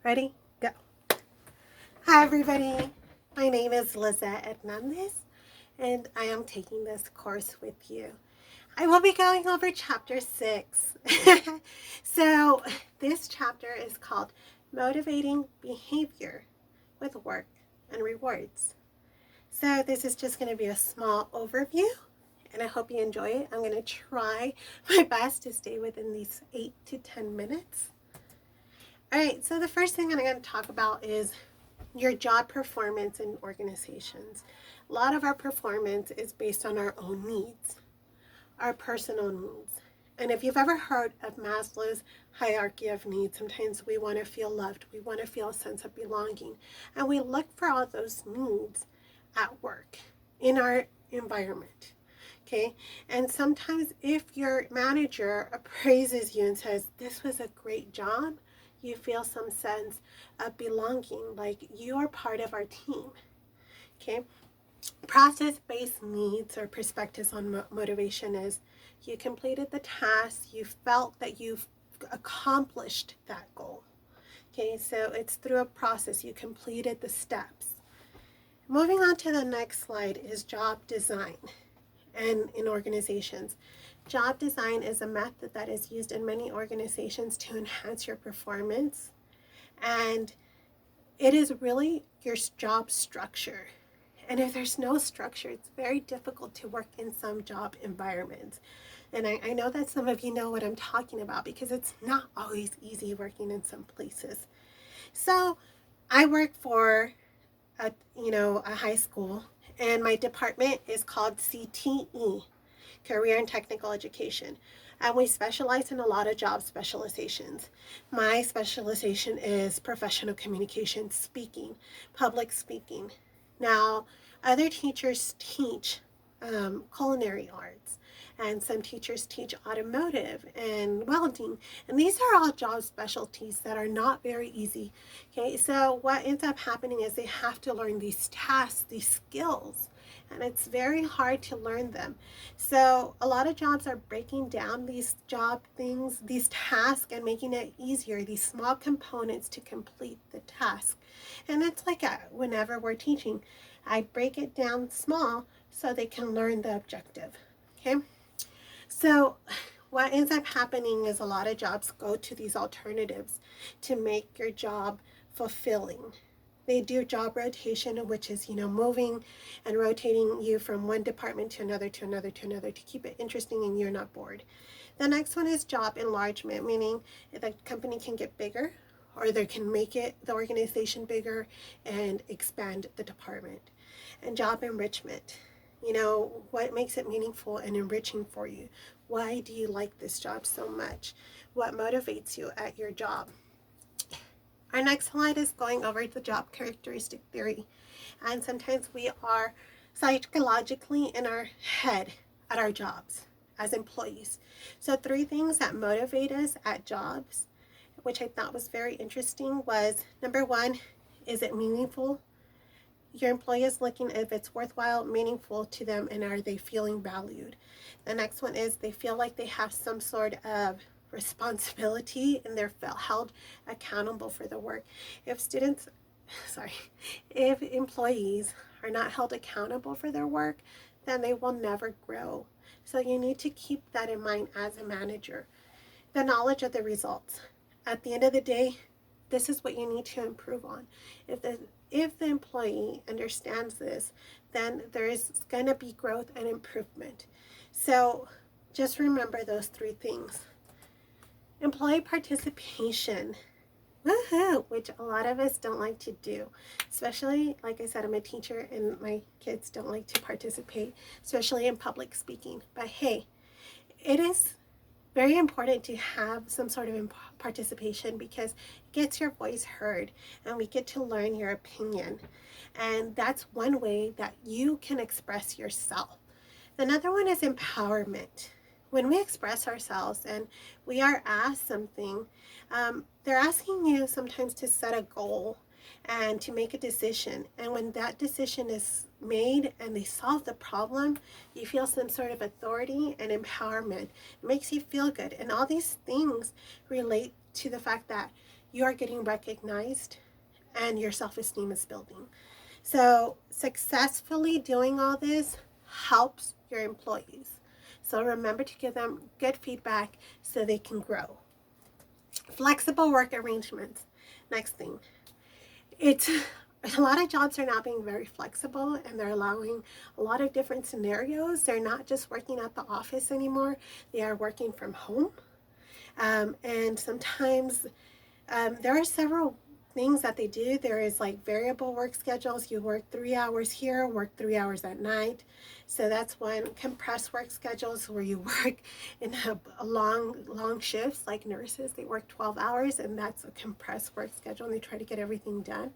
Ready? Go. Hi, everybody. My name is Lizette Hernandez, and I am taking this course with you. I will be going over chapter 6. So, this chapter is called Motivating Behavior with Work and Rewards. So, this is just going to be a small overview, and I hope you enjoy it. I'm going to try my best to stay within these 8 to 10 minutes. All right, so the first thing I'm going to talk about is your job performance in organizations. A lot of our performance is based on our own needs, our personal needs. And if you've ever heard of Maslow's hierarchy of needs, sometimes we want to feel loved, we want to feel a sense of belonging, and we look for all those needs at work, in our environment. Okay, and sometimes if your manager appraises you and says, "This was a great job," you feel some sense of belonging, like you are part of our team. Okay, process-based needs or perspectives on motivation is you completed the task, you felt that you've accomplished that goal. Okay, so it's through a process, you completed the steps. Moving on to the next slide is job design. And in organizations, job design is a method that is used in many organizations to enhance your performance, and it is really your job structure. And if there's no structure, it's very difficult to work in some job environments. And I know that some of you know what I'm talking about because it's not always easy working in some places. So I work for a high school, and my department is called CTE, Career and Technical Education. And we specialize in a lot of job specializations. My specialization is professional communication, speaking, public speaking. Now, other teachers teach culinary arts, and some teachers teach automotive and welding. And these are all job specialties that are not very easy. Okay, so what ends up happening is they have to learn these tasks, these skills, and it's very hard to learn them. So a lot of jobs are breaking down these job things, these tasks, and making it easier, these small components to complete the task. And it's like whenever we're teaching, I break it down small so they can learn the objective. Okay, so what ends up happening is a lot of jobs go to these alternatives to make your job fulfilling. They do job rotation, which is, moving and rotating you from one department to another, to another, to another, to keep it interesting and you're not bored. The next one is job enlargement, meaning the company can get bigger, or they can make the organization bigger and expand the department. And job enrichment, what makes it meaningful and enriching for you? Why do you like this job so much? What motivates you at your job? Our next slide is going over the job characteristic theory. And sometimes we are psychologically in our head at our jobs as employees. So 3 things that motivate us at jobs, which I thought was very interesting, was number 1, is it meaningful? Your employee is looking if it's worthwhile, meaningful to them, and are they feeling valued? The next one is they feel like they have some sort of responsibility and they're held accountable for the work. If if employees are not held accountable for their work, then they will never grow. So you need to keep that in mind as a manager. The knowledge of the results. At the end of the day, this is what you need to improve on. If the employee understands this, then there is going to be growth and improvement. So just remember those 3 things. Employee participation, woohoo, which a lot of us don't like to do. Especially, like I said, I'm a teacher and my kids don't like to participate, especially in public speaking. But hey, it is very important to have some sort of participation because it gets your voice heard and we get to learn your opinion. And that's one way that you can express yourself. Another one is empowerment. When we express ourselves and we are asked something, they're asking you sometimes to set a goal and to make a decision. And when that decision is made and they solve the problem, you feel some sort of authority and empowerment. It makes you feel good. And all these things relate to the fact that you are getting recognized and your self-esteem is building. So successfully doing all this helps your employees. So remember to give them good feedback so they can grow. Flexible work arrangements. Next thing. It's a lot of jobs are now being very flexible, and they're allowing a lot of different scenarios. They're not just working at the office anymore. They are working from home. And sometimes there are several things that they do. There is like variable work schedules. You work 3 hours here, work 3 hours at night. So that's one. Compressed work schedules, where you work in a long shifts, like nurses. They work 12 hours, and that's a compressed work schedule, and they try to get everything done.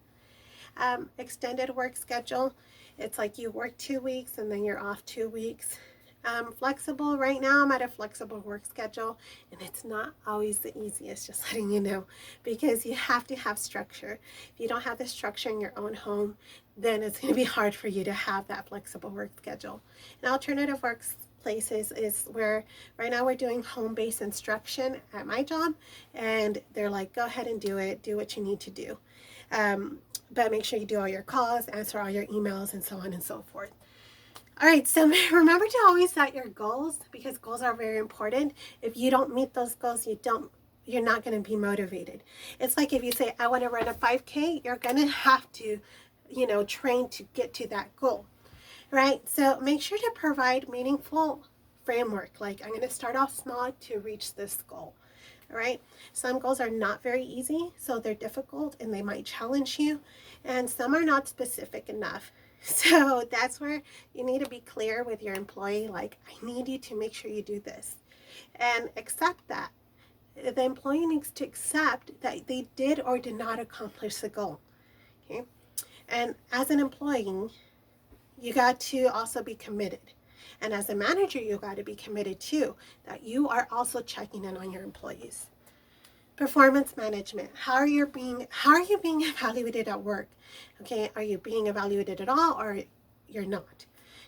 Extended work schedule. It's like you work 2 weeks and then you're off 2 weeks. Flexible, right now I'm at a flexible work schedule, and it's not always the easiest, just letting you know, because you have to have structure. If you don't have the structure in your own home, then it's going to be hard for you to have that flexible work schedule. And alternative workplaces is where right now we're doing home-based instruction at my job, and they're like, go ahead and do it, do what you need to do. But make sure you do all your calls, answer all your emails, and so on and so forth. All right, so remember to always set your goals, because goals are very important. If you don't meet those goals, you're not going to be motivated. It's like if you say, I want to run a 5K, you're going to have to, train to get to that goal, right? So make sure to provide meaningful framework. Like, I'm going to start off small to reach this goal. All right. Some goals are not very easy, so they're difficult and they might challenge you, and some are not specific enough. So that's where you need to be clear with your employee, like, I need you to make sure you do this, and accept that. The employee needs to accept that they did or did not accomplish the goal. Okay. And as an employee, you got to also be committed. And as a manager, you got to be committed too, that you are also checking in on your employees. Performance management. How are you being evaluated at work? Okay, are you being evaluated at all, or you're not?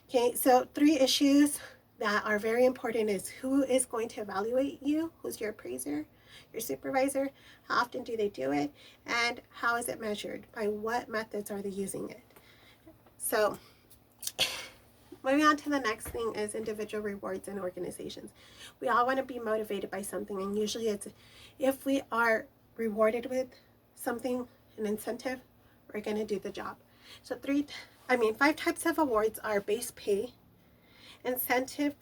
Okay, so 3 issues that are very important is who is going to evaluate you, who's your appraiser, your supervisor, how often do they do it, and how is it measured? By what methods are they using it? So moving on to the next thing is individual rewards and organizations. We all want to be motivated by something, and usually it's if we are rewarded with something, an incentive, we're going to do the job. So 5 types of awards are base pay, incentive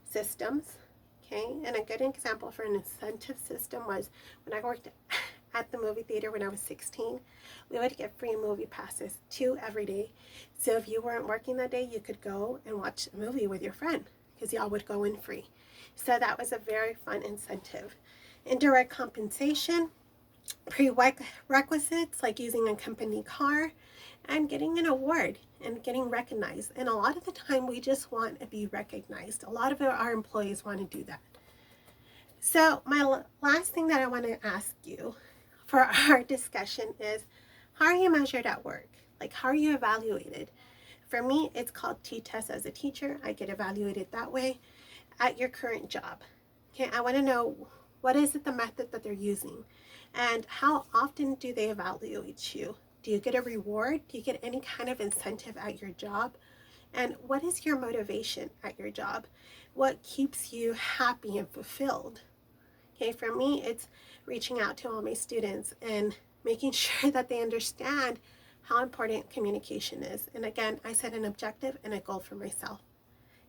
systems, okay? And a good example for an incentive system was when I worked at the movie theater when I was 16. We would get free movie passes, 2 every day. So if you weren't working that day, you could go and watch a movie with your friend, because y'all would go in free. So that was a very fun incentive. Indirect compensation, prerequisites like using a company car and getting an award and getting recognized. And a lot of the time we just want to be recognized. A lot of our employees want to do that. So my last thing that I want to ask you for our discussion is, how are you measured at work? Like, how are you evaluated? For me, it's called T-test. As a teacher, I get evaluated that way at your current job. Okay, I want to know, what is it, the method that they're using, and how often do they evaluate you? Do you get a reward? Do you get any kind of incentive at your job? And what is your motivation at your job? What keeps you happy and fulfilled? Okay, for me, it's reaching out to all my students and making sure that they understand how important communication is. And again, I set an objective and a goal for myself.